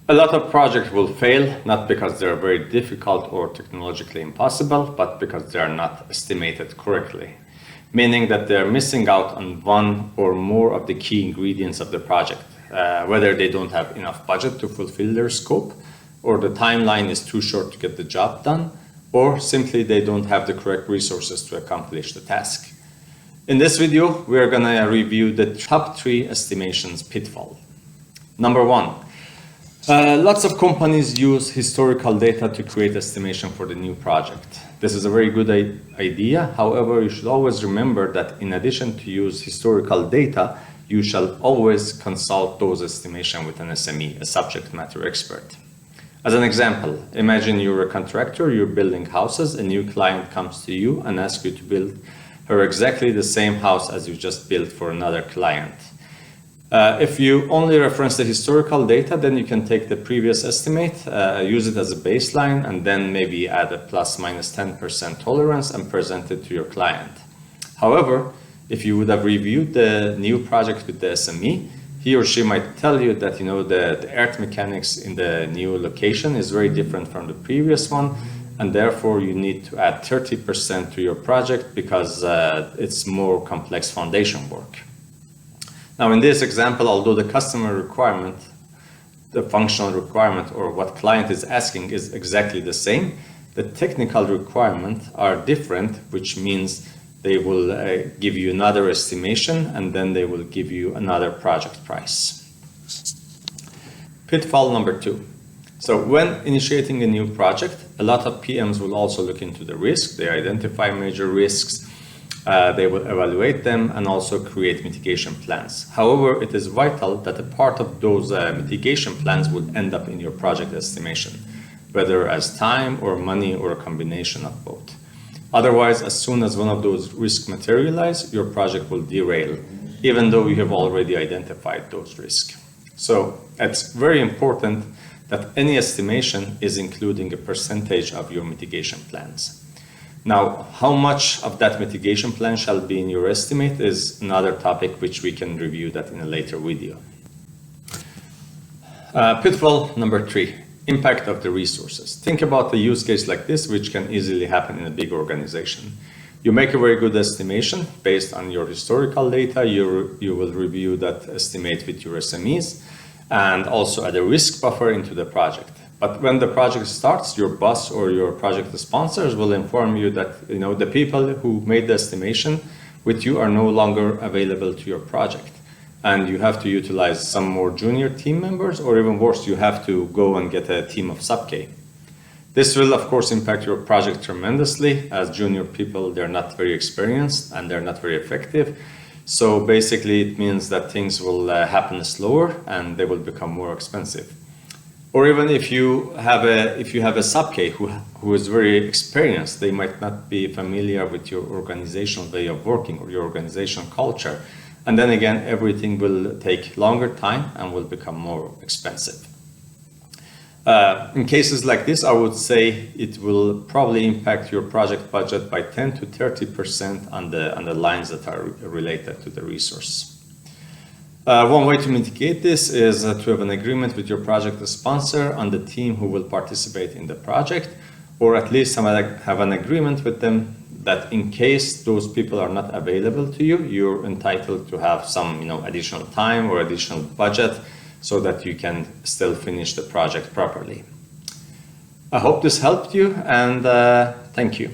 A lot of projects will fail, not because they're very difficult or technologically impossible, but because they are not estimated correctly, meaning that they're missing out on one or more of the key ingredients of the project, whether they don't have enough budget to fulfill their scope, or the timeline is too short to get the job done, or simply they don't have the correct resources to accomplish the task. In this video, we are going to review the top 3 estimations pitfall. Number 1. Lots of companies use historical data to create estimation for the new project. This is a very good idea. However, you should always remember that in addition to use historical data, you shall always consult those estimations with an SME, a subject matter expert. As an example, imagine you're a contractor, you're building houses, a new client comes to you and asks you to build her exactly the same house as you just built for another client. If you only reference the historical data, then you can take the previous estimate, use it as a baseline, and then maybe add a plus minus 10% tolerance and present it to your client. However, if you would have reviewed the new project with the SME, he or she might tell you that the earth mechanics in the new location is very different from the previous one, and therefore you need to add 30% to your project because it's more complex foundation work. Now, in this example, although the customer requirement, the functional requirement, or what client is asking is exactly the same, the technical requirements are different, which means they will give you another estimation and then they will give you another project price. Pitfall number 2. So when initiating a new project, a lot of PMs will also look into the risk. They identify major risks. They will evaluate them and also create mitigation plans. However, it is vital that a part of those mitigation plans would end up in your project estimation, whether as time or money or a combination of both. Otherwise, as soon as one of those risks materialize, your project will derail, even though you have already identified those risks. So it's very important that any estimation is including a percentage of your mitigation plans. Now, how much of that mitigation plan shall be in your estimate is another topic which we can review that in a later video. Pitfall number 3, impact of the resources. Think about the use case like this, which can easily happen in a big organization. You make a very good estimation based on your historical data. You will review that estimate with your SMEs and also add a risk buffer into the project. But when the project starts, your boss or your project sponsors will inform you that the people who made the estimation with you are no longer available to your project. And you have to utilize some more junior team members, or even worse, you have to go and get a team of sub-K. This will, of course, impact your project tremendously, as junior people, they're not very experienced and they're not very effective. So basically, it means that things will happen slower and they will become more expensive. Or even if you have a sub-K who is very experienced, they might not be familiar with your organizational way of working or your organizational culture. And then again, everything will take longer time and will become more expensive. In cases like this, I would say it will probably impact your project budget by 10 to 30% on the lines that are related to the resource. One way to mitigate this is to have an agreement with your project sponsor on the team who will participate in the project, or at least have an agreement with them that in case those people are not available to you, you're entitled to have some additional time or additional budget so that you can still finish the project properly. I hope this helped you, and thank you.